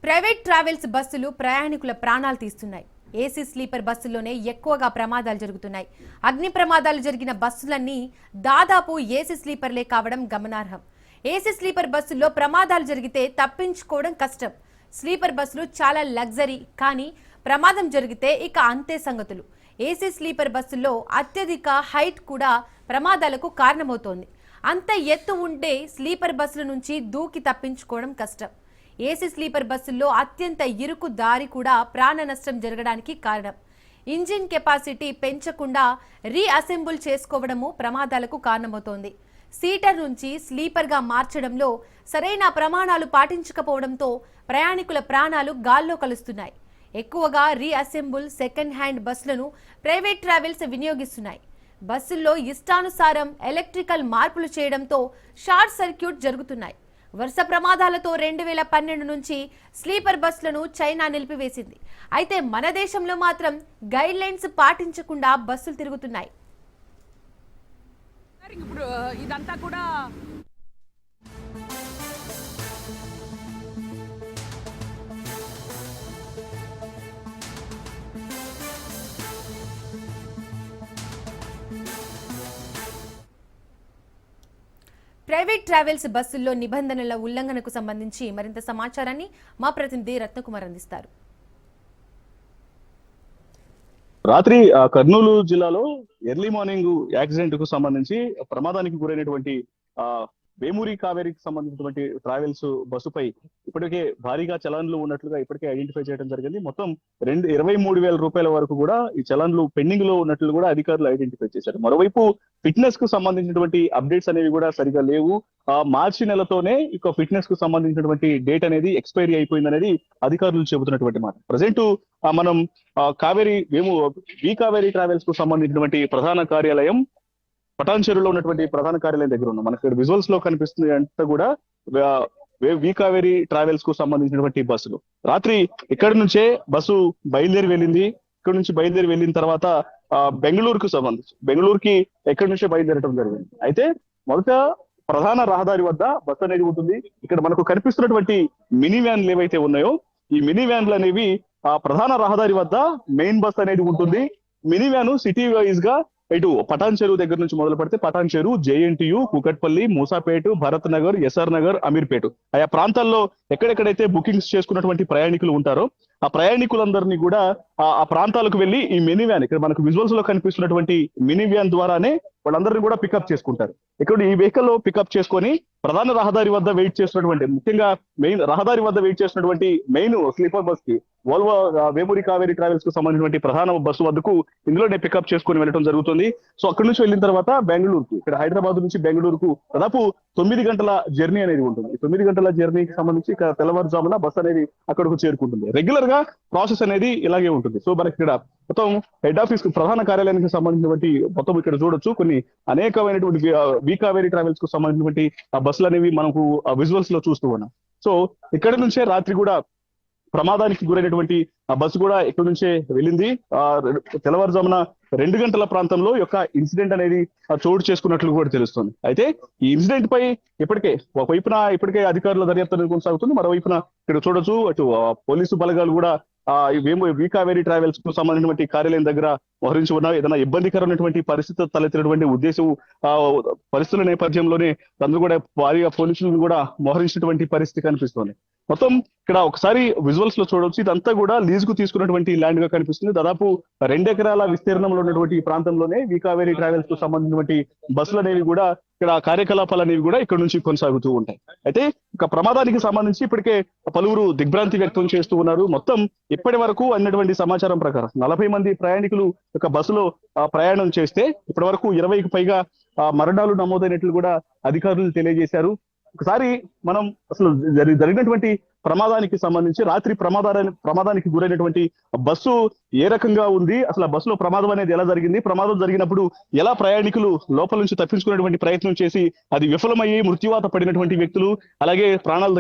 Private travels బస్సులు ప్రయాణికుల ప్రాణాలు తీస్తున్నాయి. ఏసీ స్లీపర్ బస్సుల్లోనే ఎక్కువగా ప్రమాదాలు జరుగుతున్నాయి. అగ్ని ప్రమాదాలు జరిగిన బస్సులన్నీ దాదాపు ఏసీ స్లీపర్లే కావడం గమనార్హం. ఏసీ స్లీపర్ బస్సుల్లో ప్రమాదాలు జరిగితే తప్పించుకోవడం కష్టం. స్లీపర్ బస్సులు చాలా లగ్జరీ, కానీ ప్రమాదం జరిగితే ఇక అంతే సంగతులు. ఏసీ స్లీపర్ బస్సుల్లో అత్యధిక హైట్ కూడా ప్రమాదాలకు కారణమవుతోంది. అంత ఎత్తు ఉంటే స్లీపర్ బస్సుల నుంచి దూకి తప్పించుకోవడం కష్టం. ఏసీ స్లీపర్ బస్సుల్లో అత్యంత ఇరుకు దారి కూడా ప్రాణ నష్టం జరగడానికి కారణం. ఇంజిన్ కెపాసిటీ పెంచకుండా రీఅసెంబుల్ చేసుకోవడము ప్రమాదాలకు కారణమవుతోంది. సీటర్ నుంచి స్లీపర్గా మార్చడంలో సరైన ప్రమాణాలు పాటించకపోవడంతో ప్రయాణికుల ప్రాణాలు గాల్లో కలుస్తున్నాయి. ఎక్కువగా రీఅసెంబుల్ సెకండ్ హ్యాండ్ బస్సులను ప్రైవేట్ ట్రావెల్స్ వినియోగిస్తున్నాయి. బస్సుల్లో ఇష్టానుసారం ఎలక్ట్రికల్ మార్పులు చేయడంతో షార్ట్ సర్క్యూట్ జరుగుతున్నాయి. వరుస ప్రమాదాలతో 2012 నుంచి స్లీపర్ బస్సులను చైనా నిలిపివేసింది. అయితే మన దేశంలో మాత్రం గైడ్ లైన్స్ పాటించకుండా బస్సులు తిరుగుతున్నాయి. ఇప్పుడు ఇదంతా కూడా ప్రైవేట్ ట్రావెల్స్ బస్సుల్లో నిబంధనల ఉల్లంఘనకు సంబంధించి మరింత సమాచారాన్ని మా ప్రతినిధి రత్నకుమార్ అందిస్తారు. రాత్రి కర్నూలు జిల్లాలో ఎర్లీ మార్నింగ్ యాక్సిడెంట్ కు సంబంధించి ప్రమాదానికి గురైనటువంటి వేమూరి కావేరికి సంబంధించినటువంటి ట్రావెల్స్ బస్సుపై ఇప్పటికే భారీగా చలాన్లు ఉన్నట్లుగా ఇప్పటికే ఐడెంటిఫై చేయడం జరిగింది. మొత్తం 23,000 రూపాయల వరకు కూడా ఈ చలాన్లు పెండింగ్ లో ఉన్నట్లు కూడా అధికారులు ఐడెంటిఫై చేశారు. మరోవైపు ఫిట్నెస్ కు సంబంధించినటువంటి అప్డేట్స్ అనేవి కూడా సరిగా లేవు. మార్చి నెలతోనే ఇక ఫిట్నెస్ కు సంబంధించినటువంటి డేట్ అనేది ఎక్స్పైరీ అయిపోయింది అనేది అధికారులు చెబుతున్నటువంటి మాట. ప్రజెంట్ మనం కావేరీ ట్రావెల్స్ కు సంబంధించినటువంటి ప్రధాన కార్యాలయం పటాన్ చెరువులో ఉన్నటువంటి ప్రధాన కార్యాలయం దగ్గర ఉన్నాం. మనకి ఇక్కడ విజువల్స్ లో కనిపిస్తుంది అంతా కూడా కావేరీ ట్రావెల్స్ కు సంబంధించినటువంటి బస్సులు. రాత్రి ఇక్కడి నుంచే బస్సు బయలుదేరి వెళ్ళింది. ఇక్కడ నుంచి బయలుదేరి వెళ్ళిన తర్వాత బెంగళూరుకు సంబంధించి బెంగళూరుకి ఎక్కడి నుంచే బయలుదేరడం జరిగింది. అయితే మొదట ప్రధాన రహదారి వద్ద బస్సు అనేది ఉంటుంది. ఇక్కడ మనకు కనిపిస్తున్నటువంటి మినీ వ్యాన్లు ఏవైతే ఉన్నాయో ఈ మినీ వ్యాన్లు అనేవి ప్రధాన రహదారి వద్ద మెయిన్ బస్ అనేది ఉంటుంది. మినీ వ్యాన్ సిటీ వైజ్ గా ఇటు పటాన్ చెరువు దగ్గర నుంచి మొదలు పెడితే పటాన్ చెరువు, జేఎన్టీయు, కూకట్పల్లి, మూసాపేట, భరత్ నగర్, ఎస్ఆర్ నగర్, అమీర్పేట ఆయా ప్రాంతాల్లో ఎక్కడెక్కడైతే బుకింగ్స్ చేసుకున్నటువంటి ప్రయాణికులు ఉంటారో ఆ ప్రయాణికులందరినీ కూడా ఆ ప్రాంతాలకు వెళ్లి ఈ మినీ వ్యాన్ ఇక్కడ మనకు విజువల్స్ లో కనిపిస్తున్నటువంటి మినీ వ్యాన్ ద్వారానే వాళ్ళందరినీ కూడా పికప్ చేసుకుంటారు. ఇక్కడ ఈ వెహికల్ లో పికప్ చేసుకొని ప్రధాన రహదారి వద్ద వెయిట్ చేస్తున్నటువంటి ముఖ్యంగా రహదారి వద్ద వెయిట్ చేస్తున్నటువంటి మెయిన్ స్లీపర్ బస్ కి వోల్వో వేమూరి కావేరీ ట్రావెల్స్ కు సంబంధించినటువంటి ప్రధాన బస్సు వద్దకు ఇందులోనే పికప్ చేసుకుని వెళ్ళడం జరుగుతుంది. సో అక్కడి నుంచి వెళ్ళిన తర్వాత బెంగళూరుకు, ఇక్కడ హైదరాబాద్ నుంచి బెంగళూరుకు దాదాపు 9 గంటల జర్నీ అనేది ఉంటుంది. 9 గంటల జర్నీకి సంబంధించి ఇక్కడ తెల్లవారుజామున బస్ అనేది అక్కడకు చేరుకుంటుంది. రెగ్యులర్ గా ప్రాసెస్ అనేది ఇలాగే ఉంటుంది. సో మనకి ఇక్కడ మొత్తం హెడ్ ఆఫీస్ ప్రధాన కార్యాలయానికి సంబంధించినటువంటి మొత్తం ఇక్కడ చూడొచ్చు కొన్ని అనేకమైనటువంటి కావేరీ ట్రావెల్స్ కు సంబంధించినటువంటి ఆ బస్సులు అనేవి మనకు విజువల్స్ లో చూస్తూ ఉన్నాం. సో ఇక్కడ నుంచే రాత్రి కూడా ప్రమాదానికి గురైనటువంటి ఆ బస్సు కూడా ఇక్కడ నుంచే వెళ్ళింది. తెల్లవారుజామున 2 గంటల ప్రాంతంలో యొక్క ఇన్సిడెంట్ అనేది చోటు చేసుకున్నట్లు కూడా తెలుస్తుంది. అయితే ఈ ఇన్సిడెంట్ పై ఒకవైపున ఇప్పటికే అధికారుల దర్యాప్తు కొనసాగుతుంది. మరోవైపున ఇక్కడ చూడొచ్చు అటు పోలీసు బలగాలు కూడా కావేరీ ట్రావెల్స్ కు సంబంధించినటువంటి కార్యాలయం దగ్గర మోహరించి ఉన్నారు. ఏదైనా ఇబ్బందికరమైనటువంటి పరిస్థితి తలెత్తినటువంటి పరిస్థితుల నేపథ్యంలోనే అందరూ కూడా భారీగా పోలీసులను కూడా మోహరించినటువంటి పరిస్థితి కనిపిస్తోంది. మొత్తం ఇక్కడ ఒకసారి విజువల్స్ లో చూడవచ్చు, ఇదంతా కూడా లీజ్ కు తీసుకున్నటువంటి ల్యాండ్ గా కనిపిస్తుంది. దాదాపు 2 ఎకరాల విస్తీర్ణంలో ఉన్నటువంటి ఈ ప్రాంతంలోనే కావేరీ ట్రావెల్స్ కు సంబంధించినటువంటి బస్సులు అనేవి కూడా ఇక్కడ కార్యకలాపాలు అనేవి కూడా ఇక్కడ నుంచి కొనసాగుతూ ఉంటాయి. అయితే ఇక ప్రమాదానికి సంబంధించి ఇప్పటికే పలువురు దిగ్భ్రాంతి వ్యక్తం చేస్తూ ఉన్నారు. మొత్తం ఇప్పటి వరకు అన్నటువంటి సమాచారం ప్రకారం 40 మంది ప్రయాణికులు ఒక బస్సులో ప్రయాణం చేస్తే ఇప్పటి వరకు 20కి పైగా మరణాలు నమోదైనట్లు కూడా అధికారులు తెలియజేశారు. ఒకసారి మనం అసలు జరిగినటువంటి ప్రమాదానికి సంబంధించి రాత్రి ప్రమాదానికి గురైనటువంటి బస్సు ఏ రకంగా ఉంది, అసలు ఆ బస్సులో ప్రమాదం అనేది ఎలా జరిగింది, ప్రమాదం జరిగినప్పుడు ఎలా ప్రయాణికులు లోపల నుంచి తప్పించుకునేటువంటి ప్రయత్నం చేసి అది విఫలమయ్యి మృత్యువాత పడినటువంటి వ్యక్తులు అలాగే ప్రాణాలు